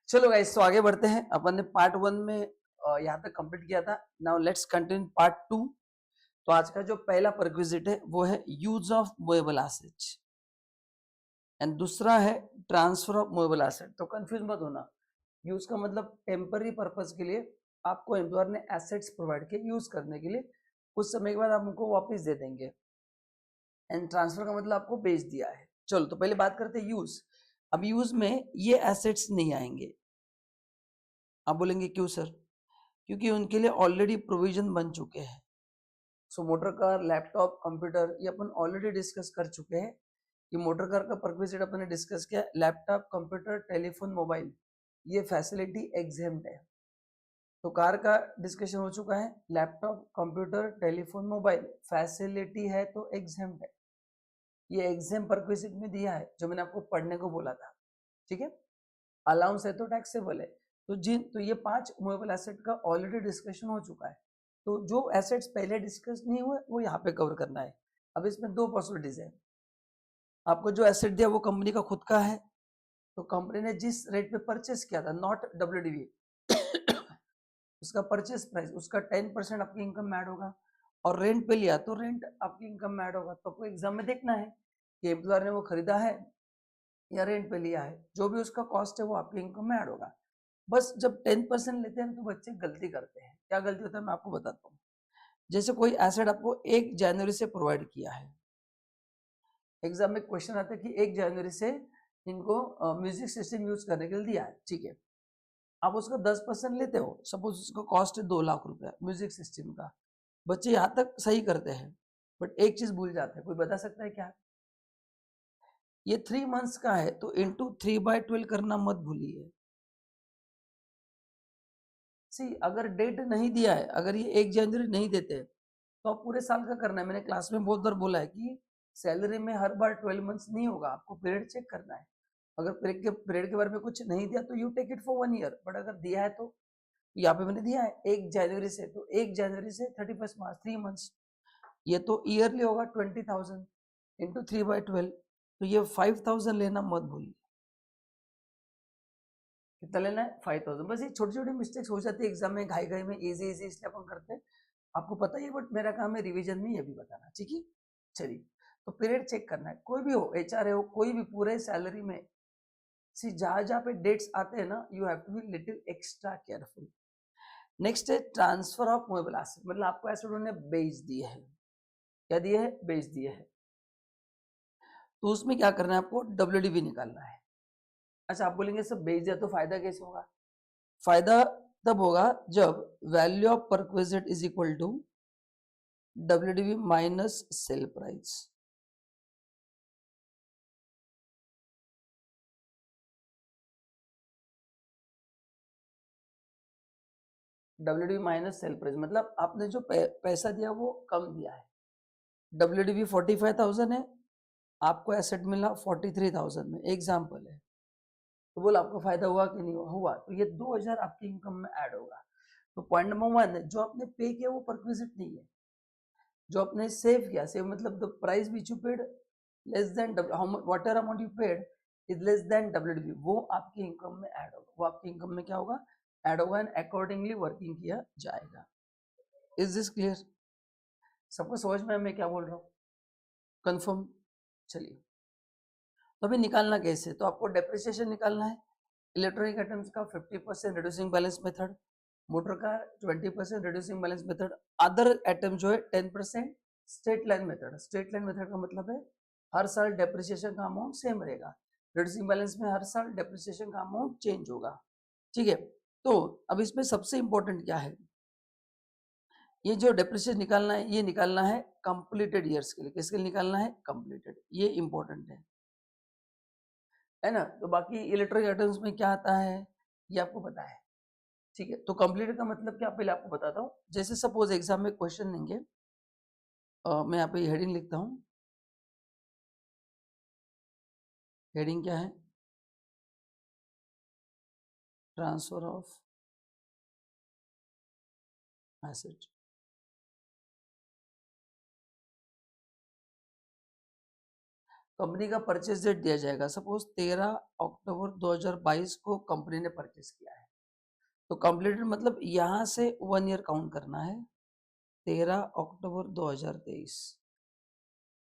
चलो गाइस, तो आगे बढ़ते हैं। अपन ने पार्ट 1 में यहाँ तक कंप्लीट किया था। Now let's continue part 2। तो आज का जो पहला प्रीक्विजिट है वो है use of movable assets and दूसरा है ट्रांसफर ऑफ मूवेबल एसेट। तो कंफ्यूज मत होना। यूज का मतलब टेम्पररी पर्पस के लिए आपको एम्प्लॉयर ने एसेट्स प्रोवाइड किए यूज करने के लिए, कुछ समय के बाद आप उनको वापस दे देंगे। एंड ट्रांसफर का मतलब आपको बेच दिया है। चलो तो पहले बात करते हैं यूज। अब यूज में ये एसेट्स नहीं आएंगे। आप बोलेंगे क्यों सर? क्योंकि उनके लिए ऑलरेडी प्रोविजन बन चुके हैं। सो मोटर कार, लैपटॉप, कंप्यूटर ये अपन ऑलरेडी डिस्कस कर चुके हैं कि मोटर कार का परक्विजिट अपन ने डिस्कस किया। लैपटॉप, कंप्यूटर, टेलीफोन, मोबाइल ये फैसिलिटी एग्जेम्प्ट है। तो कार का डिस्कशन हो चुका है। Laptop, computer, telephone, mobile facility है तो एग्जेम्प्ट है। ये एग्जाम परक्विजिट में दिया है जो मैंने आपको पढ़ने को बोला था। ठीक है। अलाउंस है तो टैक्सेबल है। तो ये 5 मूवेबल एसेट का ऑलरेडी डिस्कशन हो चुका है। तो जो एसेट्स पहले डिस्कस नहीं हुए वो यहाँ पे कवर करना है। अब इसमें दो पॉसिबिलिटीज है। आपको जो एसेट दिया वो कंपनी का खुद का है, तो कंपनी ने जिस रेट पे परचेस किया था, नॉट डब्ल्यूडीवी, उसका परचेस प्राइस, उसका 10% आपकी इनकम में ऐड होगा। और रेंट पे लिया तो रेंट आपकी इनकम में ऐड होगा। तो आपको एग्जाम में देखना है कि एम्प्लॉयर ने वो खरीदा है या रेंट पे लिया है। जो भी उसका कॉस्ट है वो आपकी इनकम में ऐड होगा। बस जब 10% लेते हैं तो बच्चे गलती करते हैं। क्या गलती होता है मैं आपको बताता हूँ। जैसे कोई एसेट आपको 1 जनवरी से प्रोवाइड किया है। एग्जाम में क्वेश्चन आता है कि 1 जनवरी से इनको म्यूजिक सिस्टम यूज करने के लिए दिया है। ठीक है। आप उसका 10% लेते हो। सपोज उसका कॉस्ट है 2 लाख रुपया म्यूजिक सिस्टम का। बच्चे यहाँ तक सही करते हैं, बट एक चीज भूल जाते हैं। कोई बता सकता है क्या? ये 3 मंथ्स का है तो इंटू 3/12 करना मत भूलिए। सी, अगर डेट नहीं दिया है, अगर ये 1 जनवरी नहीं देते तो आप पूरे साल का करना है। मैंने क्लास में बहुत बार बोला है कि सैलरी में हर बार 12 मंथ्स नहीं होगा, आपको पीरियड चेक करना है। अगर पीरियड के बारे में कुछ नहीं दिया तो you take it for 1 year, but अगर दिया है तो यहाँ पे मैंने दिया है 1 जनवरी से, तो 1 जनवरी से 31 मार्च 3 मंथ्स। ये तो ईयरली होगा 20,000 इंटू 3/12, तो ये 5,000 लेना मत भूलिए। कितना लेना है? 5,000। बस ये छोटी छोटी मिस्टेक्स हो जाती है एग्जाम में, घाई घाई में, इजी इजी इसलिए अपन करते हैं। आपको पता ही है, बट मेरा काम है रिवीजन में ये भी बताना। ठीक है। चलिए, तो पीरियड चेक करना है। कोई भी हो, एचआर हो, कोई भी, पूरे सैलरी में सी जहां जहां पे डेट्स आते हैं ना, you have to be little extra careful. Next है ट्रांसफर ऑफ मूवेबल एसेट। मतलब आपको एसेट उन्होंने बेच दिए है। क्या दिए है? बेच दिए है। तो उसमें क्या करना है आपको? डब्ल्यूडीवी निकालना है। अच्छा, आप बोलेंगे सब बेच दिया तो फायदा कैसे होगा? फायदा तब होगा जब value of perquisite is equal to WDV minus sale price. WDV minus sale price मतलब आपने जो पैसा दिया वो कम दिया है। डब्ल्यूडीवी 45,000 है, आपको एसेट मिला 43,000 में, एग्जाम्पल है। तो बोला आपको फायदा हुआ कि नहीं हुआ? तो ये 2,000 आपकी इनकम में ऐड होगा। तो पॉइंट नंबर 1, जो आपने पे किया वो परक्विजिट नहीं है। जो आपने सेव किया, सेव मतलब the price which you paid less than whatever amount you paid is less than WDV, वो आपकी इनकम में ऐड होगा। वो आपकी इनकम में क्या होगा? ऐड होगा एंड अकॉर्डिंगली वर्किंग किया जाएगा। Is this clear? सबको समझ में मैं क्या बोल रहा हूँ? कंफर्म? चलिए, तो अभी निकालना कैसे? तो आपको डेप्रिसिएशन निकालना है। इलेक्ट्रॉनिक आइटम्स का 50% रिड्यूसिंग बैलेंस मेथड, मोटर का 20% reducing balance method, other item जो है 10% straight line method. Straight line method का मतलब है हर साल डेप्रिसिएशन का अमाउंट सेम रहेगा, रिड्यूसिंग बैलेंस में हर साल डेप्रिसिएशन का अमाउंट चेंज होगा। ठीक है। तो अब इसमें सबसे इंपॉर्टेंट क्या है? ये जो डेप्रिसिएशन निकालना है, ये निकालना है कंप्लीटेड ईयर्स के लिए। किसके लिए निकालना है? कंप्लीटेड। ये इंपॉर्टेंट है ना। तो बाकी इलेक्ट्रॉनिक आइटम्स में क्या आता है ये आपको पता है। ठीक है। तो कंप्लीट का मतलब क्या, पहले आपको बताता हूँ। जैसे सपोज एग्जाम में क्वेश्चन देंगे, मैं यहाँ पे हेडिंग लिखता हूँ। हेडिंग क्या है? Transfer of asset. कंपनी का परचेज डेट दिया जाएगा। सपोज 13 अक्टूबर 2022 को कंपनी ने परचेज किया है, तो कंप्लीटेड मतलब यहाँ से 1 ईयर काउंट करना है, 13 अक्टूबर 2023।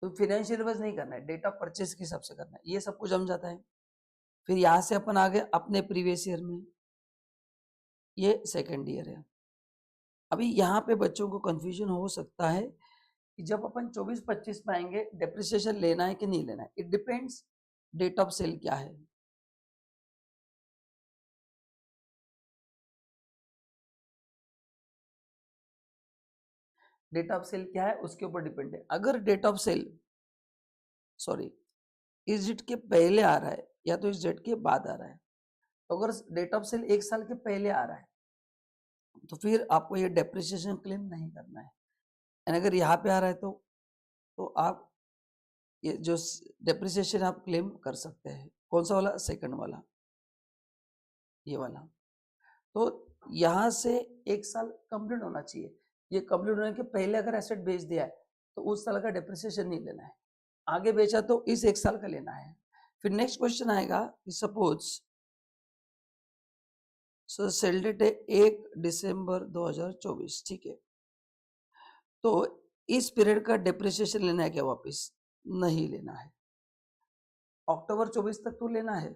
तो फाइनेंशियल ईयर नहीं करना है, डेट ऑफ परचेज के हिसाब से करना है, ये सब कुछ जम जाता है। फिर यहाँ से अपन आ गए अपने प्रीवियस ईयर में, ये सेकेंड ईयर है। अभी यहाँ पे बच्चों को कंफ्यूजन हो सकता है कि जब अपन 24-25 में आएंगे डेप्रिसिएशन लेना है कि नहीं लेना है, it depends date of sale क्या है। डेट ऑफ सेल क्या है उसके ऊपर डिपेंड है। अगर डेट ऑफ सेल सॉरी इस डेट के पहले आ रहा है या तो इस डेट के बाद आ रहा है, तो अगर डेट ऑफ सेल 1 साल के पहले आ रहा है तो फिर आपको ये डेप्रिसिएशन क्लेम नहीं करना है। एंड अगर यहाँ पे आ रहा है तो आप ये जो डेप्रिसिएशन आप क्लेम कर सकते हैं। कौन सा वाला? सेकंड वाला, ये वाला। तो यहाँ से 1 साल कंप्लीट होना चाहिए। ये कंप्लीट होने के पहले अगर एसेट बेच दिया है तो उस साल का डेप्रिसिएशन नहीं लेना है, आगे बेचा तो इस 1 साल का लेना है। फिर नेक्स्ट क्वेश्चन आएगा कि सपोज सेल डेट है 1 दिसंबर 2024, ठीक है, तो इस पीरियड का डेप्रिसिएशन लेना है क्या? वापस नहीं लेना है। अक्टूबर 24 तक तो लेना है,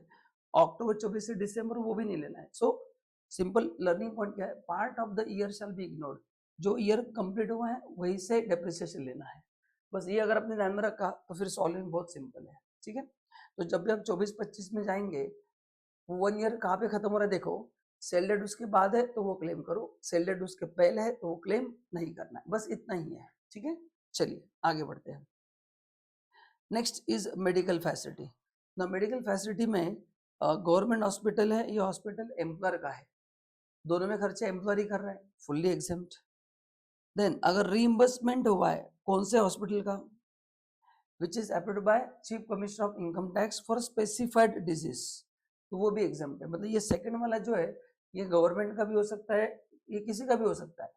अक्टूबर 24 से दिसंबर वो भी नहीं लेना है। सो सिंपल लर्निंग पॉइंट क्या है? Part of the year shall be ignored. जो ईयर कंप्लीट हुआ है वही से डेप्रिसिएशन लेना है। बस ये अगर अपने ध्यान में रखा तो फिर सॉल्विंग बहुत सिंपल है, ठीक है। तो जब भी आप 24-25 में जाएंगे, 1 ईयर कहाँ पे खत्म हो रहा है देखो, सेल डेट उसके बाद है तो वो क्लेम करो, सेल डेट उसके पहले है तो वो क्लेम नहीं करना है, बस इतना ही है, ठीक है। चलिए आगे बढ़ते हैं। Next is medical facility. ना मेडिकल फैसिलिटी में गवर्नमेंट हॉस्पिटल है या हॉस्पिटल एम्प्लॉयर का है, दोनों में खर्चा एम्प्लॉयर ही कर रहा है, फुल्ली एग्जेम्प्ट। देन अगर रीइंबर्समेंट हुआ है कौन से हॉस्पिटल का, which is approved by chief commissioner of income tax for specified disease, तो वो भी एग्जाम्प्ट है। मतलब ये सेकंड वाला जो है ये गवर्नमेंट का भी हो सकता है, ये किसी का भी हो सकता है,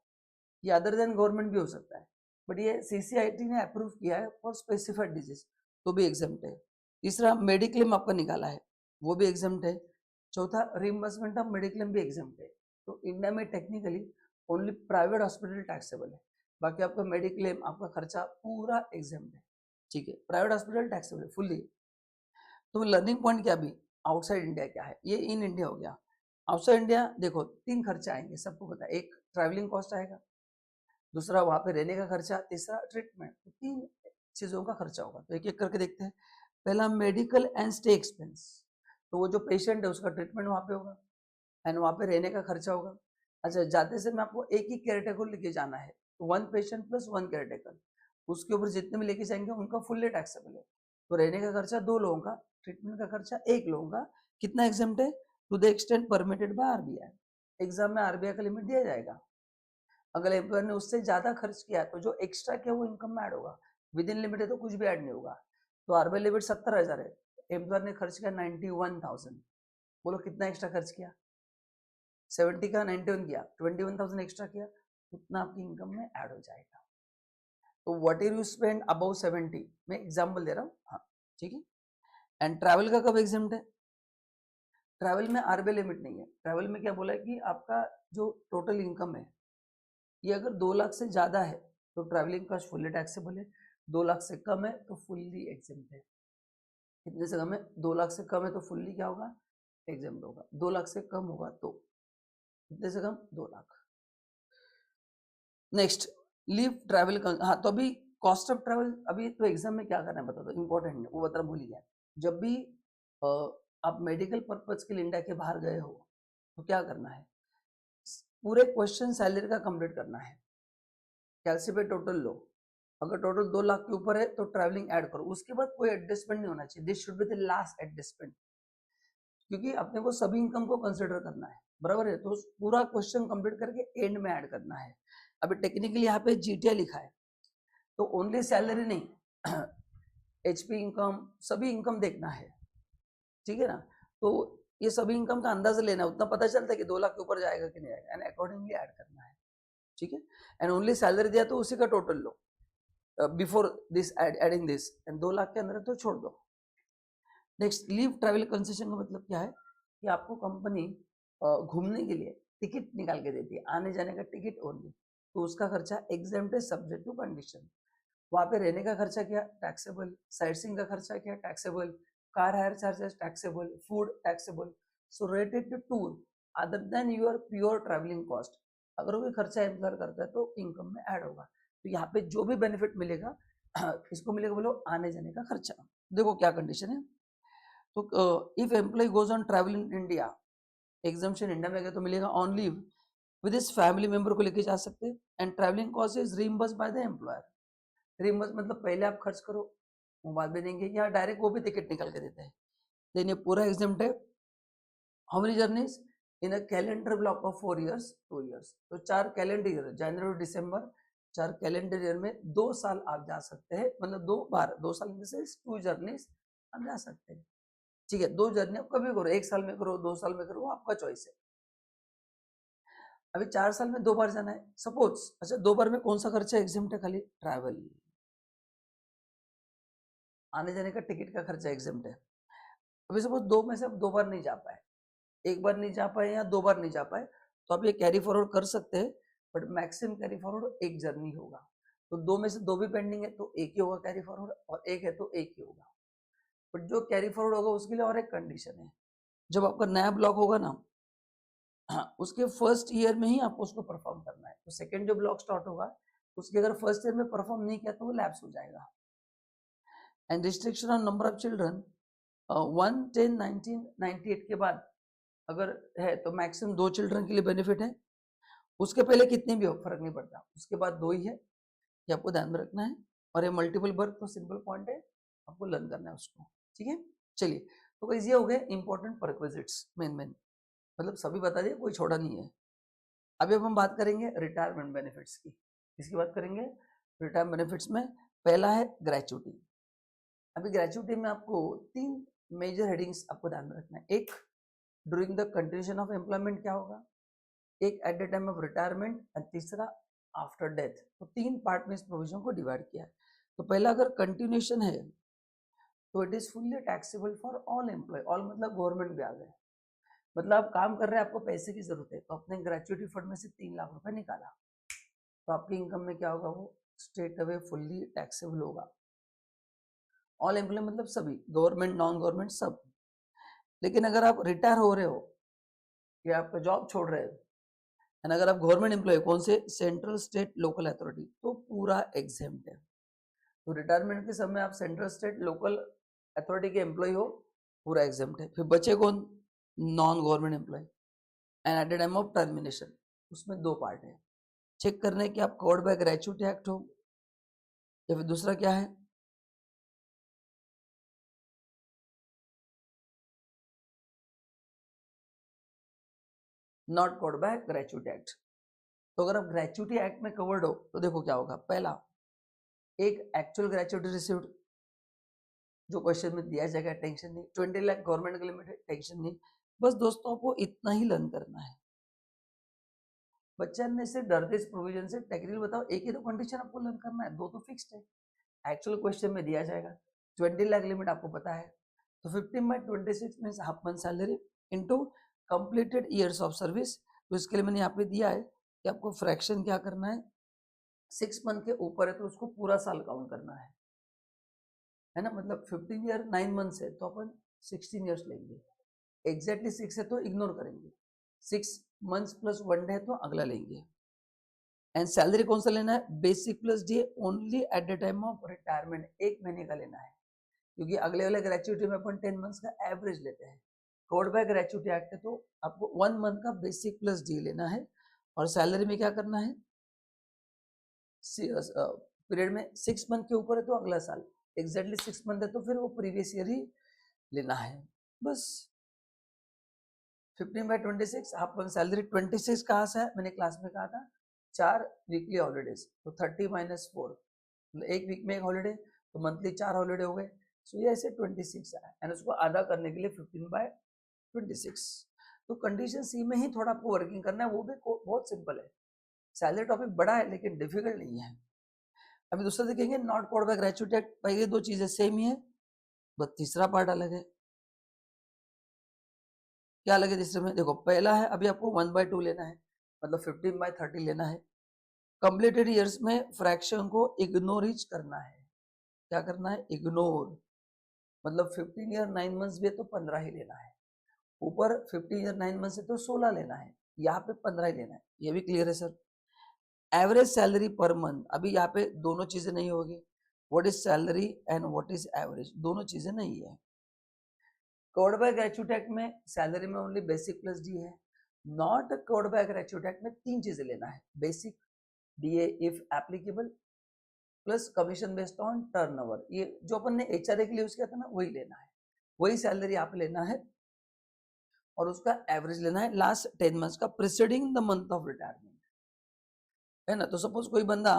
ये अदर देन गवर्नमेंट भी हो सकता है, बट ये सीसीआईटी ने अप्रूव किया है फॉर स्पेसिफाइड डिजीज, तो भी एग्जाम्प्ट है। तीसरा मेडिक्लेम आपका निकाला है, वो भी एग्जाम्प्ट है। चौथा रीइंबर्समेंट ऑफ मेडिक्लेम भी एग्जाम्प्ट है। तो इंडिया में technically only private hospital taxable है, बाकी आपका मेडिक्लेम आपका खर्चा पूरा एग्जाम्प्ट है, ठीक है। प्राइवेट हॉस्पिटल टैक्सेबल है फुल्ली। तो लर्निंग पॉइंट क्या भी, आउटसाइड इंडिया क्या है, ये इन इंडिया हो गया। आउटसाइड इंडिया देखो 3 खर्चा आएंगे, सबको पता है। एक ट्रैवलिंग कॉस्ट आएगा, दूसरा वहां पे रहने का खर्चा, तीसरा ट्रीटमेंट। तो 3 चीजों का खर्चा होगा। तो एक एक करके देखते हैं। पहला मेडिकल एंड स्टे एक्सपेंस, तो वो जो पेशेंट है उसका ट्रीटमेंट वहां पे होगा एंड वहां पे रहने का खर्चा होगा। अच्छा, जाते से मैं आपको एक ही केयरटेकर लेके जाना है, तो 1 पेशेंट प्लस 1 केयरटेकर, उसके ऊपर जितने भी लेके जाएंगे उनका फुल्ली टैक्सेबल है। तो रहने का खर्चा 2 लोगों का, ट्रीटमेंट का खर्चा 1 लोगों का। कितना एग्जाम्प्ट है? To the extent permitted by RBI. Exam में आरबीआई का लिमिट दिया जाएगा। अगर एम्प्लॉयर ने उससे ज्यादा खर्च किया तो जो एक्स्ट्रा किया वो इनकम में ऐड होगा, विद इन लिमिट है तो कुछ भी ऐड नहीं होगा। तो आरबीआई लिमिट 70,000 है, एम्प्लॉयर ने खर्च किया 91,000, बोलो कितना एक्स्ट्रा खर्च किया? 70 का 91 किया, 21,000 एक्स्ट्रा किया, उतना आपकी इनकम में ऐड हो जाएगा। तो what is you spend above 70, मैं एग्जांपल दे रहा हूँ, हाँ ठीक है। एंड ट्रैवल का कब एग्जाम्प्ट है? ट्रैवल में आरबीआई लिमिट नहीं है। ट्रैवल में क्या बोला है कि आपका जो टोटल इनकम है ये अगर 2 लाख से ज्यादा है तो ट्रैवलिंग कॉस्ट फुल्ली टैक्सेबल है, 2 लाख से कम है तो फुल्ली एग्जेम्प्ट है। कितने से कम है? 2 लाख से कम है तो फुल्ली क्या होगा? एग्जेम्प्ट होगा। 2 लाख से कम होगा तो कितने से कम? 2 लाख। नेक्स्ट लीव ट्रैवल का, हाँ तो अभी कॉस्ट ऑफ ट्रैवल अभी तो एग्जाम में क्या करना है बता दो, इंपॉर्टेंट है वो, बता भूल ही गया। जब भी आप मेडिकल पर्पज के लिए इंडिया के बाहर गए हो तो क्या करना है? पूरे क्वेश्चन सैलरी का कंप्लीट करना है, कैलसी टोटल लो। अगर टोटल 2 लाख के ऊपर है तो ट्रैवलिंग ऐड करो, उसके बाद कोई एडजस्टमेंट नहीं होना चाहिए। This should be the last adjustment, क्योंकि अपने को सभी इनकम को कंसिडर करना है, बराबर है। तो पूरा क्वेश्चन कंप्लीट करके एंड में ऐड करना है। अभी टेक्निकली यहाँ पे जीटीए लिखा है तो ओनली सैलरी नहीं, एचपी इनकम, सभी इनकम देखना है, ठीक है ना। तो ये सभी इनकम का अंदाजा लेना है, उतना पता चलता है कि 2 लाख के ऊपर जाएगा कि नहीं जाएगा, एंड अकॉर्डिंगली ऐड करना है, ठीक है। एंड ओनली सैलरी दिया तो उसी का total low before this adding this, and 2 lakh के अंदर तो छोड़ दो, नेक्स्ट, लीव ट्रैवल कंसेशन का मतलब क्या है कि आपको कंपनी घूमने के लिए टिकट निकाल के देती है, आने जाने का टिकट ओनली, तो उसका खर्चा एग्जेम्प्ट है सब्जेक्ट टू कंडीशन। वहाँ पे रहने का खर्चा क्या, टैक्सेबल, साइट सीइंग का खर्चा क्या, taxable, car hire charges taxable, food taxable. So related to tour other than your pure travelling cost, अगर कोई खर्चा एम्प्लॉयर करता है तो इनकम में ऐड होगा। तो यहाँ पे जो भी बेनिफिट मिलेगा इसको मिलेगा, बोलो आने जाने का खर्चा। देखो क्या कंडीशन है, तो if employee goes on travel in India, exemption India में गया तो मिलेगा ऑन लीव विद इस फैमिली मेंबर को लेके जा सकते हैं, and travelling cost is reimburse by the employer. Reimburse मतलब पहले आप खर्च करो वो बाद में देंगे, या डायरेक्ट वो भी टिकट निकाल के देते हैं। देन ये पूरा एग्जाम्प्ट है। How many journeys in a calendar block of 4 years 2 years, तो 4 calendar year, January to December, 4 calendar year में 2 साल आप जा सकते हैं, मतलब 2 बार, 2 साल में से 2 जर्नीज आप जा सकते हैं। ठीक है, 2 जर्नी आप कभी करो, 1 साल में करो, 2 साल में करो, आपका चॉइस है। अभी 4 साल में 2 बार जाना है सपोज, अच्छा 2 बार में कौन सा खर्चा एग्जाम्प्ट है, खाली ट्रैवल, आने जाने का टिकट का खर्चा एग्जाम्प्ट है। अभी सपोज 2 में से आप 2 बार नहीं जा पाए, 1 बार नहीं जा पाए या 2 बार नहीं जा पाए, तो आप ये कैरी फॉरवर्ड कर सकते हैं, but maximum carry forward 1 journey होगा। तो 2 में से 2 भी पेंडिंग है तो 1 ही होगा कैरी फॉरवर्ड, और 1 है तो 1 ही होगा। बट जो कैरी फॉरवर्ड होगा उसके लिए और एक कंडीशन है, जब आपका नया ब्लॉक होगा ना, हाँ, उसके फर्स्ट ईयर में ही आपको उसको परफॉर्म करना है। तो सेकंड जो ब्लॉक स्टार्ट होगा उसके अगर फर्स्ट ईयर में परफॉर्म नहीं किया तो वो लैप्स हो जाएगा। And restriction on number of children 1/10/1998 के बाद अगर है तो मैक्सिमम 2 चिल्ड्रन के लिए बेनिफिट है, उसके पहले कितने भी हो फर्क नहीं पड़ता, उसके बाद 2 ही है, ये आपको ध्यान में रखना है। और ये मल्टीपल बर्थ तो सिंपल पॉइंट है, आपको लर्न करना है उसको। ठीक है, चलिए, तो गाइस ये हो गए इंपॉर्टेंट प्रीरेक्विजिट्स, मेन मतलब सभी बता दिए, कोई छोड़ा नहीं है। अभी अब हम बात करेंगे रिटायरमेंट बेनिफिट्स की। किसकी बात करेंगे, रिटायरमेंट बेनिफिट्स में पहला है ग्रेचुटी। अभी ग्रेचुटी में आपको 3 मेजर हेडिंग्स आपको ध्यान में रखना है। एक, during the continuation of employment क्या होगा, एक eight the time of retirement, and तीसरा आफ्टर डेथ। तो 3 पार्ट में इस प्रोविजन को डिवाइड किया है। तो पहला अगर कंटिन्यूशन है तो it is fully taxable for all employ, all मतलब गवर्नमेंट भी आ गए, मतलब आप काम कर रहे हैं, आपको पैसे की जरूरत है, तो अपने ग्रेचुटी फंड में से 3 लाख रुपए निकाला, तो आपकी इनकम में क्या होगा, वो स्ट्रेट अवे फुल्ली टैक्सेबल होगा। ऑल एम्प्लॉय मतलब सभी, गवर्नमेंट नॉन गवर्नमेंट सब। लेकिन अगर आप रिटायर हो रहे हो या आपका जॉब छोड़ रहे हो, एंड अगर आप गवर्नमेंट एम्प्लॉय कौन से, सेंट्रल स्टेट लोकल अथॉरिटी, तो पूरा एग्जेम्प्ट है। तो रिटायरमेंट के समय आप सेंट्रल स्टेट लोकल अथॉरिटी के एम्प्लॉय हो, पूरा एग्जेम्प्ट है। फिर बचे कौन, non government employee, and at the time of termination, उसमें 2 पार्ट है, चेक करने कि आप कवर्ड बाय ग्रेचुटी एक्ट हो, या फिर दूसरा क्या है, not covered bye gratuity act. तो अगर आप ग्रेचुटी एक्ट में कवर्ड हो तो देखो क्या होगा, पहला, एक एक्चुअल ग्रेचुटी रिसीव्ड, जो क्वेश्चन में दिया जाएगा, टेंशन नहीं, 20 लाख गवर्नमेंट का लिमिट है, टेंशन नहीं। बस दोस्तों आपको इतना ही लर्न करना है। बच्चा ने से डरते इस प्रोविजन से, टेक्निकल बताओ, एक ही तो कंडीशन आपको लर्न करना है, 2 तो फिक्स्ड है। एक्चुअल क्वेश्चन में दिया जाएगा 20 लाख लिमिट आपको पता है, तो 15/26 means half month salary into completed years of service. तो इसके लिए मैंने यहाँ पे दिया है कि आपको फ्रैक्शन क्या करना है, 6 मंथ के ऊपर है तो उसको पूरा साल काउंट करना है ना, मतलब 15 ईयर 9 मंथ्स है तो अपन 16 ईयर्स लेंगे, एग्जैक्टली 6 है तो इग्नोर करेंगे, 6 मंथ्स प्लस 1 डे है तो अगला लेंगे। एंड सैलरी कौन सा लेना है, basic plus day only eight the time of retirement, 1 महीने का लेना है, क्योंकि अगले वाले ग्रेचुटी में अपन 10 मंथ्स का एवरेज लेते हैं। कोड बाय ग्रेचुटी एक्ट है तो आपको 1 मंथ का बेसिक प्लस डी लेना है, और सैलरी में क्या करना है, पीरियड में 6 मंथ के ऊपर है तो अगला साल, एग्जैक्टली 6 मंथ है तो फिर वो प्रीवियस ईयर ही लेना है। बस 15/26 हाफ मंथ सैलरी, 26 कहाँ से है, मैंने क्लास में कहा था 4 वीकली हॉलीडेज, तो 30 - 4, मतलब 1 वीक में 1 हॉलीडे, तो मंथली 4 हॉलीडे हो गए। सो ये ऐसे 26 है, एंड उसको आधा करने के लिए 15/26। तो कंडीशन सी में ही थोड़ा आपको वर्किंग करना है, वो भी बहुत सिंपल है। सैलरी टॉपिक बड़ा है लेकिन डिफिकल्ट नहीं है। अभी दूसरा देखेंगे, not covered bye gratuity act, पहले 2 चीजें सेम ही है, बस तीसरा पार्ट अलग है। क्या लगे तीसरे में? देखो पहला है अभी आपको 1/2 लेना है, मतलब 15/30 लेना है। कंप्लीटेड ईयर्स में फ्रैक्शन को इग्नोर ही करना है। क्या करना है? इग्नोर। मतलब 15 ईयर 9 मंथ्स भी है तो 15 ही लेना है। ऊपर 15 ईयर 9 मंथ्स है तो 16 लेना है, यहाँ पे 15 ही लेना है। ये भी क्लियर है sir? Average salary per month, अभी यहाँ पे दोनों चीजें नहीं होगी। What is salary and what is average, दोनों चीजें नहीं है। कवर्ड बाय ग्रेच्युटी एक्ट में सैलरी में ओनली बेसिक प्लस डी है। Not covered bye gratuity act में 3 चीजें लेना है, basic, DA if applicable, plus commission based on turnover. ये जो अपन ने एचआरए के लिए यूज किया था ना, वही लेना है, वही सैलरी आप लेना है और उसका एवरेज लेना है लास्ट 10 मंथ्स का preceding the month of retirement, है ना। तो सपोज कोई बंदा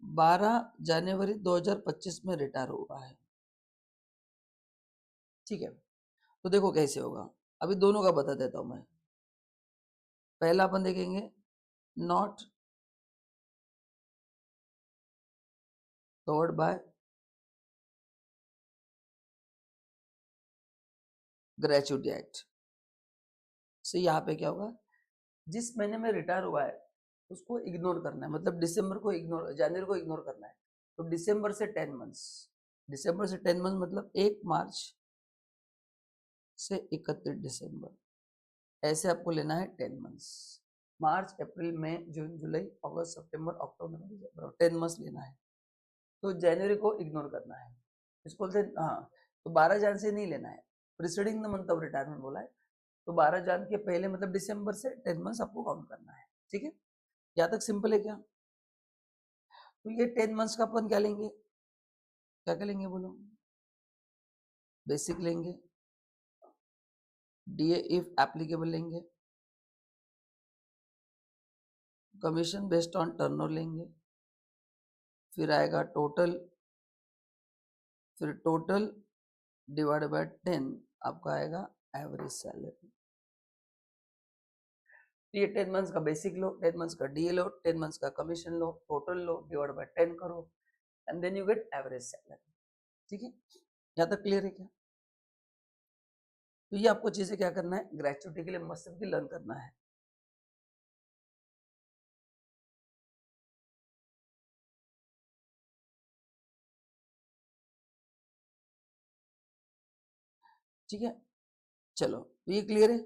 12 जनवरी 2025 में रिटायर हुआ है, ठीक है। तो देखो कैसे होगा, अभी दोनों का बता देता हूं मैं। पहला अपन देखेंगे not covered bye gratuity act से यहाँ पे क्या होगा, जिस महीने में रिटायर हुआ है उसको इग्नोर करना है, मतलब दिसंबर को इग्नोर, जनवरी को इग्नोर करना है। तो दिसंबर से 10 मंथ्स, दिसंबर से 10 मंथ मतलब 1 मार्च से 31 दिसंबर, ऐसे आपको लेना है 10 मंथ्स। मार्च अप्रैल मई जून जुलाई अगस्त सितंबर अक्टूबर नवंबर 10 मंथ्स लेना है। तो जनवरी को इग्नोर करना है, इसको बोलते हैं हाँ। तो 12 जन से नहीं लेना है, preceding the month of retirement बोला है, तो 12 जन के पहले मतलब दिसंबर से 10 मंथ्स आपको काउंट करना है, ठीक है। यहाँ तक सिंपल है क्या? तो ये 10 मंथ्स का अपन क्या लेंगे, क्या क्या लेंगे बोलो? बेसिक लेंगे, डीए इफ एप्लीकेबल लेंगे, कमीशन बेस्ड ऑन टर्नओवर लेंगे, फिर आएगा टोटल, फिर टोटल डिवाइड बाय 10 आपका आएगा एवरेज सैलरी। ये 10 मंथ्स का बेसिक लो, 10 मंथ्स का डीए लो, 10 मंथ्स का कमीशन लो, टोटल लो, डिवाइड बाय 10 करो and then you get average salary, ठीक है। यहाँ तक क्लियर है क्या? तो ये आपको चीजें क्या करना है, ग्रेच्युटी के लिए मस्त लर्न करना है। ठीक है, चलो तो ये क्लियर है।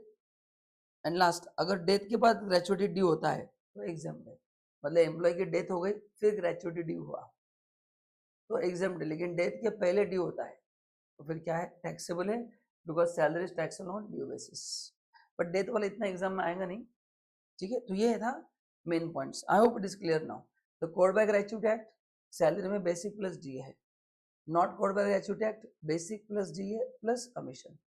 एंड लास्ट, अगर डेथ के बाद ग्रेच्युटी ड्यू होता है तो एग्जाम है, मतलब एम्प्लॉय की डेथ हो गई फिर ग्रेच्युटी ड्यू हुआ तो एग्जाम है, लेकिन डेथ के पहले ड्यू होता है तो फिर क्या है, टैक्सेबल है, because salary is taxable on due basis. But death वाला इतना एग्जाम में आएगा नहीं, ठीक है। तो ये था main points, I hope it is clear now. तो covered by gratuity act salary में बेसिक प्लस डी है, not covered by gratuity act basic plus D है प्लस कमीशन।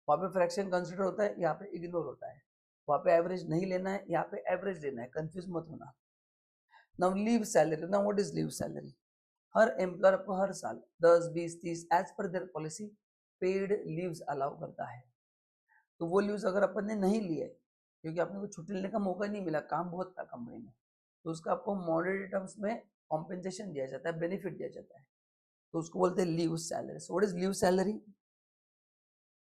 वहाँ पे फ्रैक्शन कंसिडर होता है, यहाँ पे इग्नोर होता है। वहाँ पे एवरेज नहीं लेना है, यहाँ पे एवरेज लेना है, कंफ्यूज मत होना। Now leave salary, now what is leave salary? हर एम्प्लॉयर को हर साल 10, 20, 30 as per their policy paid leaves allow करता है। तो वो लीव्स अगर अपन ने नहीं लिए क्योंकि आपने को छुट्टी लेने का मौका नहीं मिला, काम बहुत था कंपनी में, तो उसका आपको मॉडरेट टर्म्स में कॉम्पेंसेशन दिया जाता है, बेनिफिट दिया जाता है, तो उसको बोलते हैं leave salary. So what is leave salary?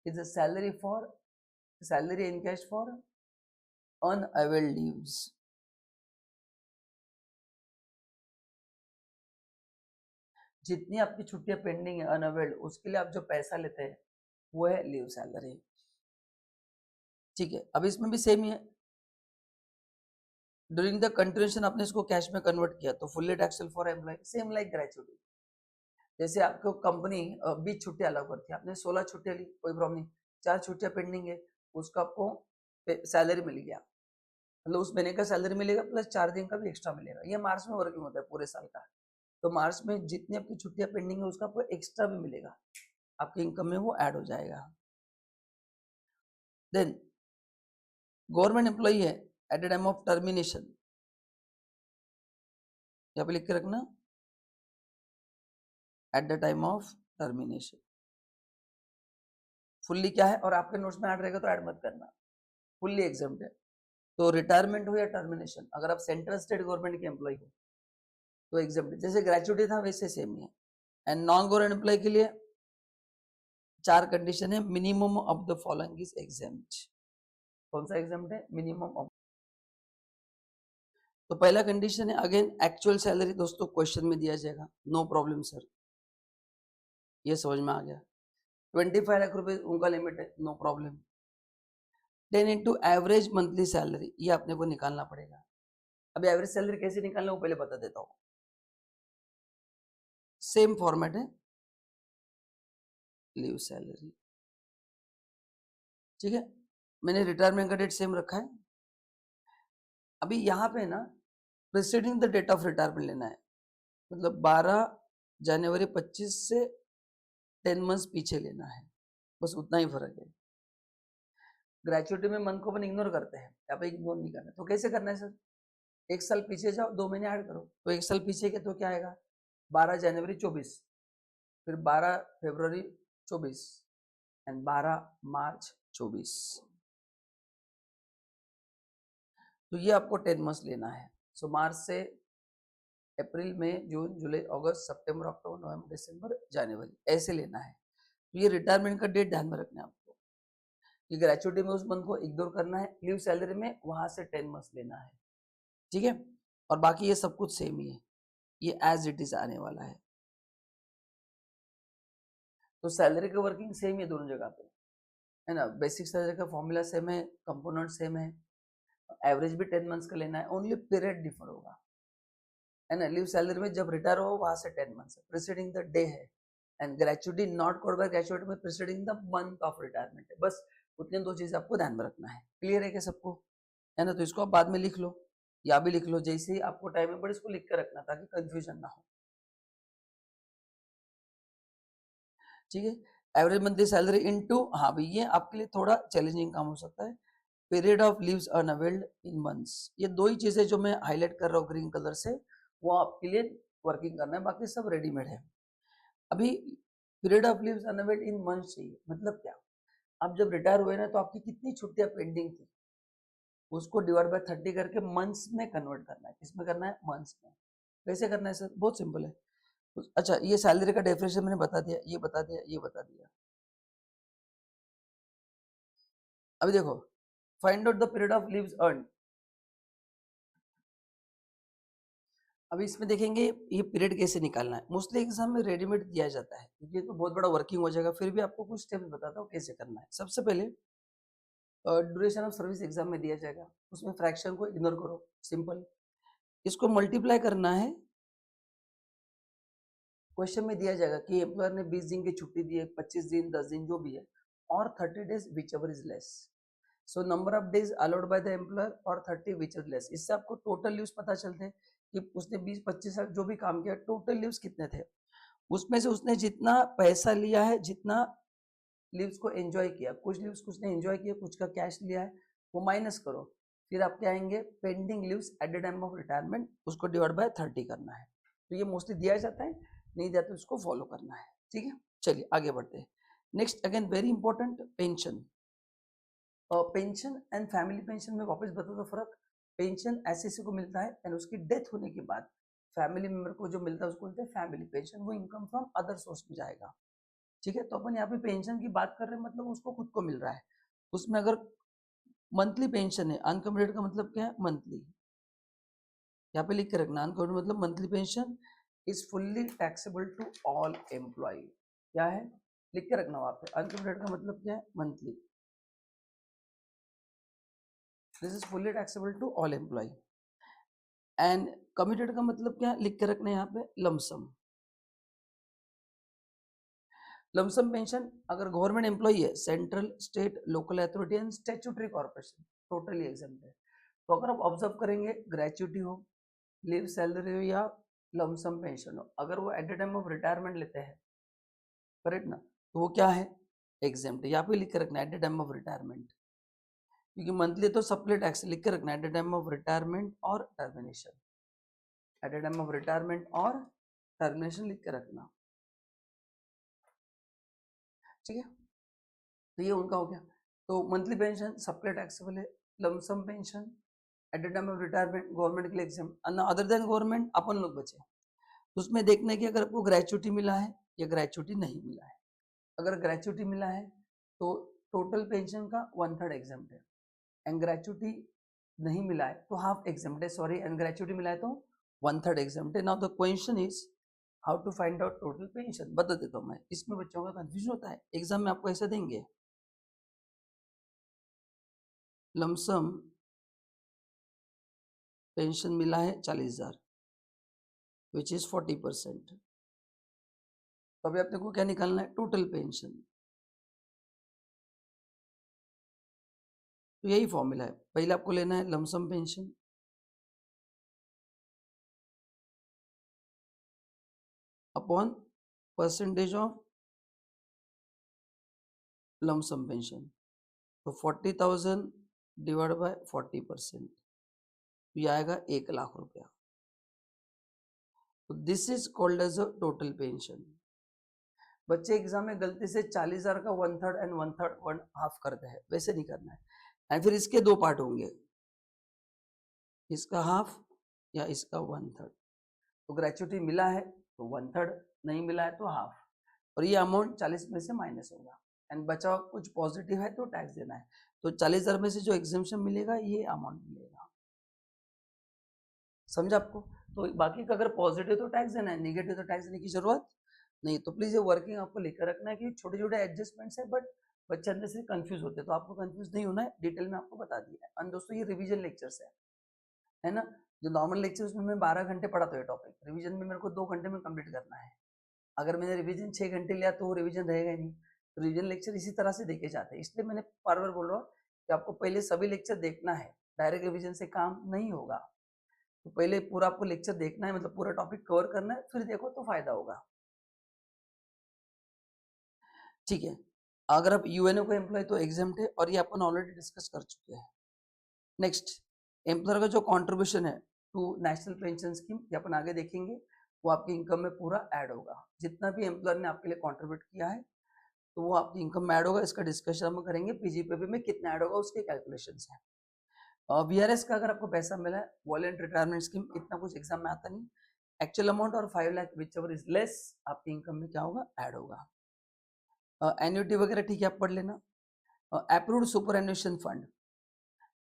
Is a salary for, salary encash for unavailed leaves. जितनी आपकी छुट्टियां पेंडिंग है अनअवेल्ड, उसके लिए आप जो पैसा लेते हैं वो है लीव सैलरी, ठीक है। अब इसमें भी सेम ही है, ड्यूरिंग द कंटिन्यूएशन आपने इसको कैश में कन्वर्ट किया तो fully taxable for employee, same like gratuity. जैसे आपको कंपनी 20 छुट्टियां अलाउ करती है, आपने 16 छुट्टियां ली, कोई प्रॉब्लम नहीं, 4 छुट्टियां पेंडिंग है, उसका आपको सैलरी मिल गया, मतलब उस महीने का सैलरी मिलेगा प्लस 4 दिन का भी एक्स्ट्रा मिलेगा। ये मार्च में वर्किंग होता है पूरे साल का, तो मार्च में जितनी आपकी छुट्टियां पेंडिंग है उसका आपको एक्स्ट्रा भी मिलेगा, आपके इनकम में वो ऐड हो जाएगा। देन गवर्नमेंट एम्प्लॉई है eight the time of termination, यहाँ पे लिख के रखना at the time of termination, fully क्या है, और आपके नोट्स में ऐड रहेगा तो ऐड मत करना, फुल्ली एग्जाम्प्ट है। तो रिटायरमेंट हो या टर्मिनेशन, अगर आप सेंट्रल स्टेट गवर्नमेंट के एम्प्लॉय हो तो एग्जाम्प्ट, जैसे ग्रेच्युटी था वैसे सेम ही है। एंड नॉन गवर्नमेंट एम्प्लॉय के लिए 4 कंडीशन है, minimum of the following is exempt. कौन सा एग्जाम्प्ट है? Minimum of. तो पहला कंडीशन है अगेन एक्चुअल सैलरी, दोस्तों क्वेश्चन में दिया जाएगा, नो प्रॉब्लम सर, ये समझ में आ गया। 25 लाख रुपए उनका लिमिट है, no problem. 10 into average monthly salary, ये अपने को निकालना पड़ेगा। अभी एवरेज सैलरी कैसे निकालना वो पहले बता देता हूँ। सेम फॉर्मेट है, लीव सैलरी, ठीक है। मैंने रिटायरमेंट का डेट सेम रखा है। अभी यहाँ पे ना preceding the date of retirement लेना है, मतलब 12 जनवरी 25 से 10 मंथ्स पीछे लेना है, बस उतना ही फर्क है। ग्रेचुइटी में मंथ को अपन इग्नोर करते हैं, यहाँ पे इग्नोर नहीं करना। तो कैसे करना है सर? 1 साल पीछे जाओ, 2 महीने ऐड करो, तो 1 साल पीछे के तो क्या आएगा? 12 जनवरी 24, फिर 12 फरवरी 24 एंड 12 मार्च 24। तो ये आपको 10 मंथ्स लेना है। सो मार्च से अप्रैल, मई, जून, जुलाई, अगस्त, सितंबर, अक्टूबर, नवंबर, दिसंबर, जनवरी, ऐसे लेना है। तो ये रिटायरमेंट का डेट ध्यान में रखना है आपको, कि ग्रेचुइटी में उस मंथ को इग्नोर करना है, लीव सैलरी में वहां से 10 मंथ्स लेना है, ठीक है। और बाकी ये सब कुछ सेम ही है, ये एज इट इज आने वाला है। तो सैलरी का वर्किंग सेम है दोनों जगह पे, है ना। बेसिक सैलरी का फॉर्मूला सेम है, कंपोनेंट सेम है, एवरेज भी 10 मंथ्स का लेना है, ओनली पीरियड डिफर होगा, है ना। लीव सैलरी में जब रिटायर हो वहां से 10 मंथ्स प्रीसीडिंग द डे है, and gratuity not covered by gratuity में preceding the month of retirement है। बस उतनी 2 चीजें आपको ध्यान में रखना है। क्लियर है क्या सबको? है ना। तो इसको आप बाद में लिख लो या भी लिख लो, जैसे ही आपको टाइम है, बट इसको लिख कर रखना ताकि कंफ्यूजन ना हो, ठीक है। एवरेज मंथली सैलरी इनटू, हाँ भाई ये आपके लिए थोड़ा चैलेंजिंग काम हो सकता है, period of leaves unavailed in months. ये 2 ही चीजें जो मैं हाईलाइट कर रहा हूँ ग्रीन कलर से, वो आपके लिए वर्किंग करना है, बाकी सब रेडीमेड है। अभी period of leaves unavailed in months चाहिए, मतलब क्या? आप जब रिटायर हुए ना, तो आपकी कितनी छुट्टियां पेंडिंग थी, उसको डिवाइड बाय 30 करके मंथ्स में कन्वर्ट करना है। किसमें करना है? मंथ्स में। कैसे करना है सर? बहुत सिंपल है। अच्छा, ये सैलरी का डेफिनेशन मैंने बता दिया, ये बता दिया, ये बता दिया। अभी देखो, find out the period of leaves earn. अभी इसमें देखेंगे ये पीरियड कैसे निकालना है। मोस्टली एग्जाम में रेडीमेड दिया जाता है, क्योंकि तो बहुत बड़ा वर्किंग हो जाएगा, फिर भी आपको कुछ स्टेप्स बताता हूँ कैसे करना है। सबसे पहले ड्यूरेशन ऑफ सर्विस एग्जाम में दिया जाएगा, उसमें फ्रैक्शन को इग्नोर करो, सिंपल। इसको मल्टीप्लाई करना है, क्वेश्चन में दिया जाएगा कि एम्प्लॉयर ने 20 दिन की छुट्टी दी है, 25 दिन, 10 दिन, जो भी है, और 30 days which ever is less. So number of days allowed by the employer और 30 विच इज लेस। इससे आपको टोटल लीव्स पता चलते हैं कि उसने 20-25 साल जो भी काम किया, टोटल लीव्स कितने थे, उसमें से उसने जितना पैसा लिया है, जितना लीव्स को एंजॉय किया, कुछ लीव्स कुछ ने एंजॉय किया, कुछ का कैश लिया है, वो माइनस करो, फिर आप क्या आएंगे? Pending leaves eight the time of retirement, उसको डिवाइड बाय 30 करना है। तो ये मोस्टली दिया जाता है, नहीं दिया तो इसको फॉलो करना है, ठीक है। चलिए आगे बढ़ते हैं। Next again very important, pension. Pension and family pension में वापस बता दो फर्क। पेंशन ऐसे को मिलता है, एंड उसकी डेथ होने के बाद फैमिली मेंबर को जो मिलता है उसको बोलते हैं फैमिली पेंशन, वो इनकम फ्रॉम अदर सोर्स में जाएगा, ठीक है। तो अपन यहाँ पे पेंशन की बात कर रहे हैं, मतलब उसको खुद को मिल रहा है। उसमें अगर मंथली पेंशन है, अनकम्प्लीटेड का मतलब क्या है? मंथली। यहाँ पे लिख के रखना, अनकम्प्लीटेड मतलब monthly pension is fully taxable to all employee. क्या है? लिख के रखना वहां पे, अनकम्प्लीटेड का मतलब क्या है? Monthly. This is fully taxable to all employee. And commuted का मतलब क्या है? लिख के रखना यहाँ पे, लमसम। लमसम पेंशन अगर गवर्नमेंट एम्प्लॉय है, central, state, local authority and statutory corporation, totally exempt है। तो अगर आप ऑब्जर्व करेंगे, ग्रेचुइटी हो, लीव सैलरी हो, या लमसम पेंशन हो, अगर वो eight the time of retirement लेते हैं, करेक्ट ना, तो वो क्या है? एग्जाम्प्ट है। यहाँ पे लिख के रखना at the time of retirement, क्योंकि मंथली तो सप्लाई टैक्स लिख के रखना at the time of retirement और termination, at the time of retirement और टर्मिनेशन लिख के रखना, ठीक है। तो ये उनका हो गया। तो मंथली पेंशन सबके टैक्सेबल है, lump sum pension eight the time of retirement government के लिए एग्जाम, अदर देन गवर्नमेंट अपन लोग बचे। उसमें देखना है कि अगर आपको ग्रेचुइटी मिला है या ग्रेचुइटी नहीं मिला है, अगर ग्रेचुटी मिला है तो टोटल पेंशन का 1/3 एग्जाम्प्ट है, एंड ग्रेचुटी नहीं मिला है तो हाफ एग्जाम्प्ट है, सॉरी, एंड ग्रेचुटी मिला है तो 1/3 एग्जाम्प्ट है। Now the question is how to find out total pension. बता देता हूँ मैं, इसमें बच्चों का कंफ्यूजन होता है, एग्जाम में आपको ऐसा देंगे लमसम पेंशन मिला है 40,000 विच इज 40%। तो अभी अपने को क्या निकालना है, टोटल पेंशन। तो यही फॉर्मूला है, पहले आपको लेना है lump sum pension upon percentage of lump sum pension. तो 40,000 डिवाइड बाय 40%, तो ये आएगा 1,00,000 रुपया। तो this is called as a total pension. बच्चे एग्जाम में गलती से 40,000 का 1/3 एंड 1/3 1/2 करते हैं, वैसे नहीं करना है। एंड फिर इसके दो पार्ट होंगे, इसका हाफ या इसका 1/3। तो ग्रेचुटी मिला है तो 1/3, नहीं मिला है तो हाफ, और ये अमाउंट 40 में से माइनस होगा, एंड बचा हुआ कुछ पॉजिटिव है तो टैक्स देना है। तो 40,000 में से जो एग्जेम्पशन मिलेगा ये अमाउंट मिलेगा, समझा आपको। तो बाकी का अगर पॉजिटिव तो टैक्स देना है, निगेटिव तो टैक्स देने की जरूरत नहीं। तो प्लीज ये वर्किंग आपको लेकर रखना है कि छोटे छोटे एडजस्टमेंट्स है, बट बच्चे अंदर से कंफ्यूज होते हैं, तो आपको कंफ्यूज नहीं होना है, डिटेल में आपको बता दिया है। और दोस्तों ये रिवीजन लेक्चर्स है ना, जो नॉर्मल लेक्चर्स में मैं 12 घंटे पढ़ाता हूँ टॉपिक, रिवीजन में मेरे को 2 घंटे में कंप्लीट करना है। अगर मैंने रिवीजन 6 घंटे लिया तो वो रिवीजन रहेगा ही नहीं। तो रिवीजन लेक्चर इसी तरह से देखे जाते हैं, इसलिए मैंने बार बार बोल रहा हूँ कि आपको पहले सभी लेक्चर देखना है, डायरेक्ट रिवीजन से काम नहीं होगा। तो पहले पूरा आपको लेक्चर देखना है, मतलब पूरा टॉपिक कवर करना है, फिर देखो तो फायदा होगा, ठीक है। अगर आप यूएनओ को एम्प्लॉय तो एग्जाम्प्ट है, और ये अपन ऑलरेडी डिस्कस कर चुके हैं। नेक्स्ट, एम्प्लॉयर का जो कंट्रीब्यूशन है टू नेशनल पेंशन स्कीम, ये अपन आगे देखेंगे, वो आपकी इनकम में पूरा ऐड होगा। जितना भी एम्प्लॉयर ने आपके लिए कंट्रीब्यूट किया है तो वो आपकी इनकम में ऐड होगा। इसका डिस्कशन हम करेंगे पीजीपीपी में, कितना ऐड होगा उसके कैलकुलेशंस है। वीआरएस का अगर आपको पैसा मिला है, वॉलंटरी रिटायरमेंट स्कीम, इतना कुछ एग्जाम में आता नहीं, एक्चुअल अमाउंट और 5 lakh which ever is less आपकी इनकम में क्या होगा, ऐड होगा। एन्युटी वगैरह ठीक है, आप पढ़ लेना। अप्रूव्ड सुपर एन्युएशन फंड,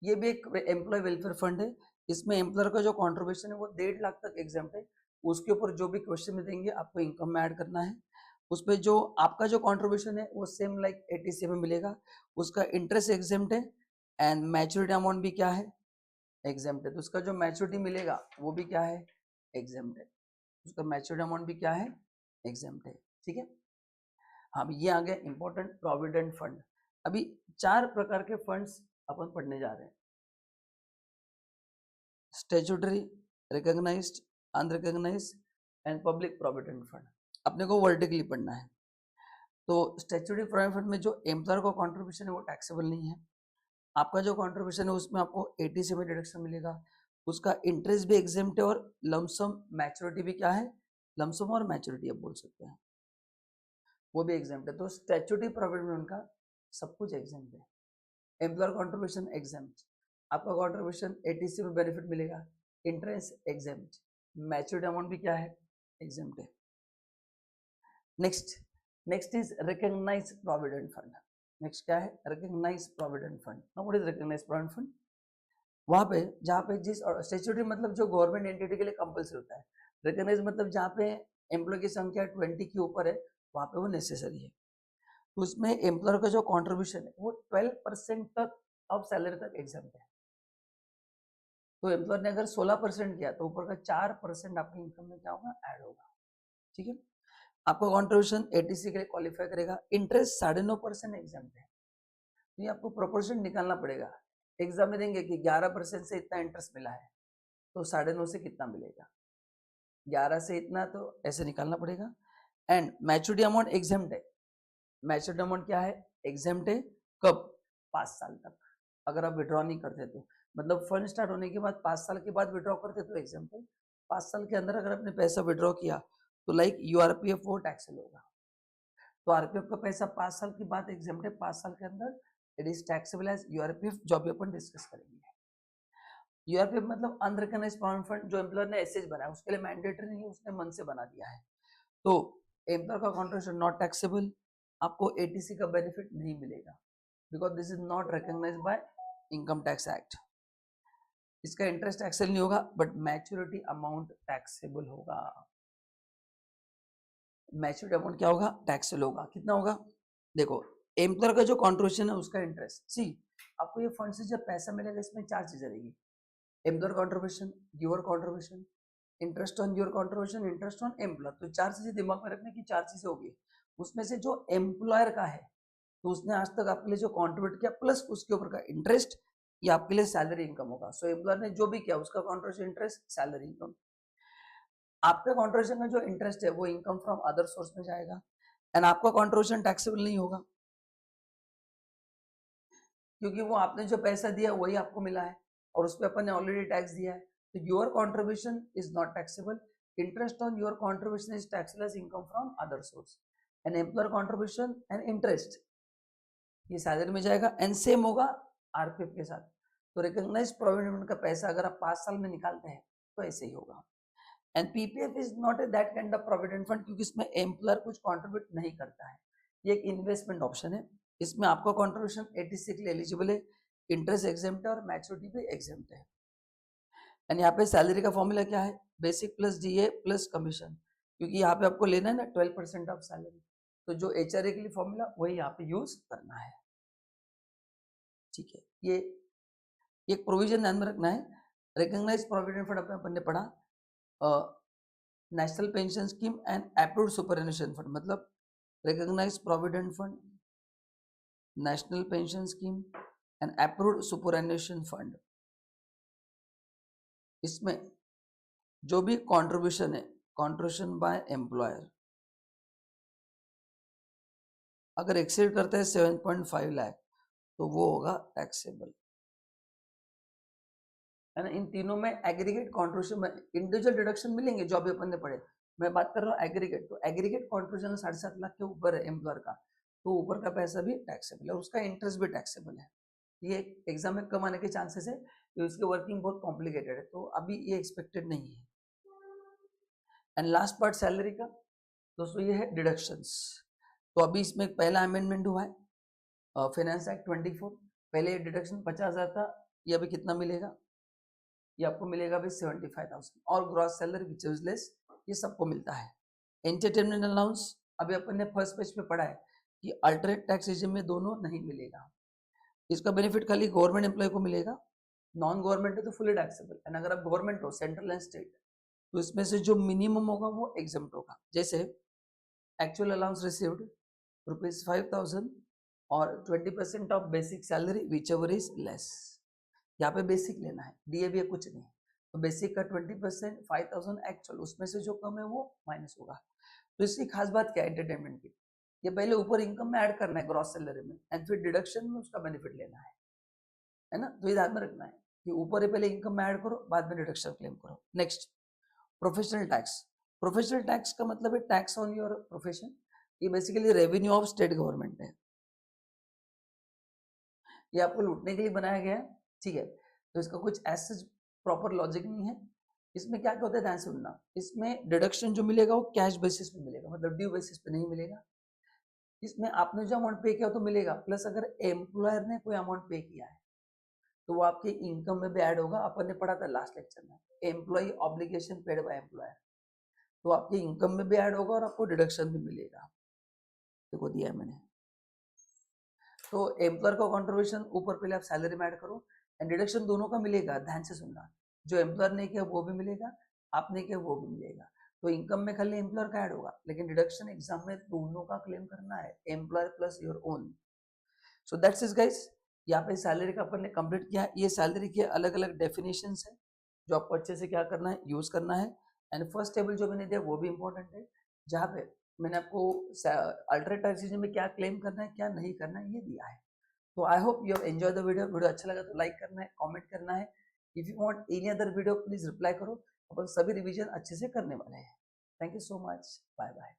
ये भी एक एम्प्लॉय वेलफेयर फंड है। इसमें एम्प्लॉयर का जो कॉन्ट्रीब्यूशन है वो 1.5 लाख तक एग्जाम्प्ट है। उसके ऊपर जो भी क्वेश्चन में देंगे आपको इनकम में ऐड करना है। उसपे जो आपका जो कॉन्ट्रीब्यूशन है वो सेम लाइक एटीसी में मिलेगा, उसका इंटरेस्ट एग्जाम्प्ट है, एंड मैच्योरिटी अमाउंट भी क्या है, एग्जाम्प्ट है। तो उसका जो मैच्योरिटी मिलेगा वो भी क्या है, एग्जाम्प्ट है। उसका मैच्योरिटी अमाउंट भी क्या है, एग्जाम्प्ट है, ठीक है। हाँ, ये आ गया इंपॉर्टेंट प्रोविडेंट फंड। अभी 4 प्रकार के फंड्स अपन पढ़ने जा रहे हैं, statutory, recognized, unrecognized and public provident fund. अपने को वर्टिकली पढ़ना है। तो स्टैट्यूटरी प्रोविडेंट फंड में जो एम्प्लॉयर का कंट्रीब्यूशन है वो टैक्सेबल नहीं है। आपका जो कंट्रीब्यूशन है उसमें आपको 80 में डिडक्शन मिलेगा, उसका इंटरेस्ट भी एग्जेम्प्ट है, और लमसम मैच्योरिटी भी क्या है, लमसम और मैच्योरिटी आप बोल सकते हैं, वो भी एग्जेम्प्ट है। तो स्टैट्यूटरी प्रोविडेंट फंड का सब कुछ एग्जेम्प्ट है। एम्प्लॉयर कंट्रीब्यूशन एग्जेम्प्ट, आपका कंट्रीब्यूशन 80 में बेनिफिट मिलेगा, इंटरेस्ट एग्जेम्प्ट, मैच्योरिटी अमाउंट भी क्या है, एग्जेम्प्ट है। Next is recognize provident fund. Next क्या है, recognize provident fund. Now what is recognize provident fund, वहां पे जहाँ पे जिस, और स्टैट्यूटरी मतलब जो गवर्नमेंट एंटिटी के लिए कंपल्सरी होता है, रिकॉग्नाइज मतलब जहाँ पे एम्प्लॉय की संख्या 20 के ऊपर है वहां पे वो नेसेसरी है। तो उसमें एम्प्लॉयर का जो कॉन्ट्रीब्यूशन है वो 12% तक ऑफ सैलरी तक एग्जाम्प्ट है। तो एम्प्लॉयर ने अगर 16% किया तो ऊपर का 4% आपकी इनकम में क्या होगा, ऐड होगा, ठीक है। आपका कॉन्ट्रीब्यूशन 80 के लिए क्वालिफाई करेगा। इंटरेस्ट 9.5% एग्जाम्प्ट है, तो ये आपको प्रोपोर्शन निकालना पड़ेगा। एग्जाम में देंगे कि 11% से इतना इंटरेस्ट मिला है तो 9.5 से कितना मिलेगा, 11 से इतना, तो ऐसे निकालना पड़ेगा। एंड मैच्योरिटी अमाउंट एग्जाम्प्ट है। मैच्योरिटी अमाउंट क्या है, एग्जाम्प्ट है, कब, 5 साल तक। अगर आप विड्रॉ नहीं करते तो, मतलब फंड स्टार्ट होने के बाद 5 साल के बाद विड्रॉ करते तो एग्जाम्पल, 5 साल के अंदर अगर आपने पैसा विड्रॉ किया तो लाइक यूआरपीएफ वो टैक्सेबल होगा। तो आरपीएफ का पैसा 5 साल के बाद एग्जाम्प्ट है, 5 साल के अंदर it is taxable as URPF, जो अभी अपन डिस्कस करेंगे। यूआरपीएफ मतलब अनरिकॉग्नाइज्ड प्रोविडेंट फंड, जो एम्प्लॉयर ने एसएच बनाया, उसके लिए मैंडेटरी नहीं, उसने मन से बना दिया है। तो एम्प्लॉयर का कॉन्ट्रीब्यूशन नॉट टैक्सेबल, आपको एटीसी का बेनिफिट नहीं मिलेगा, because this is not recognized by income tax act. इसका इंटरेस्ट टैक्सेबल नहीं होगा, बट मैच्योरिटी अमाउंट टैक्सेबल होगा। मैच्योरिटी अमाउंट क्या होगा? टैक्सेबल होगा। कितना होगा? देखो, एम्प्लॉयर का जो कॉन्ट्रीब्यूशन है उसका इंटरेस्ट, सी आपको ये फंड से जब पैसा मिलेगा इसमें 4 चीजें रहेगी, employer contribution, your contribution, interest on your contribution, interest on employer. तो 4 चीजें दिमाग में रखने की, 4 चीजें होगी। उसमें से जो एम्प्लॉयर का है तो उसने आज तक आपके लिए जो कॉन्ट्रीब्यूट किया प्लस उसके ऊपर का इंटरेस्ट, ये आपके लिए सैलरी इनकम होगा। सो एम्प्लॉयर ने जो भी किया उसका कॉन्ट्रीब्यूशन, इंटरेस्ट, सैलरी इनकम। आपका कॉन्ट्रीब्यूशन का जो इंटरेस्ट है वो इनकम फ्रॉम अदर सोर्स में जाएगा, एंड आपका कॉन्ट्रीब्यूशन टैक्सेबल नहीं होगा, क्योंकि वो आपने जो पैसा दिया वही आपको मिला है और उस पर अपन ने ऑलरेडी टैक्स दिया है। तो your contribution is not taxable, interest on your contribution is taxable as income from other source, and employer contribution and interest ये सैलरी में जाएगा, एंड सेम होगा आरपीएफ के साथ। तो रिकॉग्नाइज प्रोविडेंट फंड का पैसा अगर आप 5 साल में निकालते हैं तो ऐसे ही होगा। And PPF is not a that kind of provident fund, क्योंकि इसमें एम्प्लॉयर कुछ कंट्रीब्यूट नहीं करता है, ये एक इन्वेस्टमेंट ऑप्शन है। इसमें आपका कंट्रीब्यूशन 86 के लिए एलिजिबल है, इंटरेस्ट एग्जेम्प्ट है और मैच्योरिटी भी एग्जेम्प्ट है। एंड यहाँ पे सैलरी का फॉर्मूला क्या है? Basic plus DA plus commission, क्योंकि यहाँ पे आपको लेना है ना 12% ऑफ सैलरी, तो जो एचआरए के लिए फॉर्मूला वही यहाँ पे यूज करना है। ठीक है, ये एक प्रोविजन ध्यान में रखना है। रिकॉग्नाइज प्रोविडेंट फंड अपन ने पढ़ा, national pension scheme and approved superannuation fund, मतलब recognise provident fund, national pension scheme and approved superannuation fund. इसमें जो भी कंट्रीब्यूशन है, कंट्रीब्यूशन बाय एम्प्लॉयर, अगर एक्सीड करता है 7.5 लाख तो वो होगा टैक्सेबल, है ना। इन तीनों में एग्रीगेट कंट्रीब्यूशन में इंडिविजुअल डिडक्शन मिलेंगे जो अभी अपन ने पढ़े, मैं बात कर रहा हूँ एग्रीगेट। तो एग्रीगेट कंट्रीब्यूशन 7.5 लाख के ऊपर है एम्प्लॉयर का, तो ऊपर का पैसा भी टैक्सेबल है और उसका इंटरेस्ट भी टैक्सेबल है। ये एग्जाम में कम आने के चांसेस है, तो इसकी वर्किंग बहुत कॉम्प्लिकेटेड है, तो अभी ये एक्सपेक्टेड नहीं है। एंड लास्ट पार्ट सैलरी का दोस्तों ये है डिडक्शंस। तो अभी इसमें पहला अमेंडमेंट हुआ है फाइनेंस एक्ट 24। पहले डिडक्शन 50,000 था, ये अभी कितना मिलेगा? ये आपको मिलेगा अभी 75,000, और gross salary which is less, ये सबको मिलता है। एंटरटेनमेंट अलाउंस अभी अपन ने फर्स्ट पेज पे पढ़ा है कि अल्टरनेट टैक्स रेजिम में दोनों नहीं मिलेगा, इसका बेनिफिट खाली गवर्नमेंट एम्प्लॉय को मिलेगा, नॉन गवर्नमेंट है तो फुली टैक्सेबल। एंड अगर आप गवर्नमेंट हो, सेंट्रल एंड स्टेट, तो इसमें से जो मिनिमम होगा वो एग्जम्प्ट होगा। जैसे एक्चुअल अलाउंस रिसीव्ड ₹5,000 और 20% of basic salary which ever is less. यहाँ पे बेसिक लेना है, डीए भी कुछ नहीं, तो बेसिक का 20% 5,000 एक्चुअल, उसमें से जो कम है वो माइनस होगा। तो इसकी खास बात क्या है एंटरटेनमेंट की, ये पहले ऊपर इनकम में ऐड करना है ग्रॉस सैलरी में, एंड फिर डिडक्शन में उसका बेनिफिट लेना है ना। तो ये ध्यान में रखना है कि ऊपर ही पहले इनकम में ऐड करो, बाद में डिडक्शन क्लेम करो। Next, professional tax. Professional tax का मतलब है टैक्स ऑन योर प्रोफेशन, ये basically revenue of state government है, ये आपको लूटने के लिए बनाया गया है, ठीक है। तो इसका कुछ ऐसा प्रॉपर लॉजिक नहीं है। इसमें क्या क्या होता है ध्यान से सुनना, इसमें डिडक्शन जो मिलेगा वो कैश बेसिस पे मिलेगा, मतलब ड्यू बेसिस पे नहीं मिलेगा। इसमें आपने जो अमाउंट पे किया तो मिलेगा, प्लस अगर एम्प्लॉयर ने कोई अमाउंट पे किया है तो वो आपके इनकम में भी ऐड होगा। अपन ने पढ़ा था लास्ट लेक्चर में, employee obligation paid by employer, तो आपके इनकम में भी ऐड होगा और आपको डिडक्शन भी मिलेगा। देखो दिया है मैंने। तो एम्प्लॉयर का कंट्रीब्यूशन ऊपर पहले आप सैलरी में ऐड करो, एंड डिडक्शन दोनों का मिलेगा, ध्यान से सुनना, जो एम्प्लॉयर ने किया वो भी मिलेगा, आपने किया वो भी मिलेगा। तो इनकम में खाली एम्प्लॉयर का ऐड होगा, लेकिन डिडक्शन एग्जाम में दोनों का क्लेम करना है, employer plus your own. So that's it guys, यहाँ पे सैलरी का अपन ने कंप्लीट किया। ये सैलरी के अलग अलग डेफिनेशंस है जो आपको अच्छे से क्या करना है, यूज करना है। एंड फर्स्ट टेबल जो मैंने दिया वो भी इंपॉर्टेंट है, जहाँ पे मैंने आपको अल्टरनेट टैक्स रेजिम में क्या क्लेम करना है क्या नहीं करना है ये दिया है। तो I hope you have enjoy the video. Video अच्छा लगा तो लाइक करना है, कमेंट करना है। If you want any other video please reply करो, अपन सभी रिवीजन अच्छे से करने वाले हैं। Thank you so much, bye bye.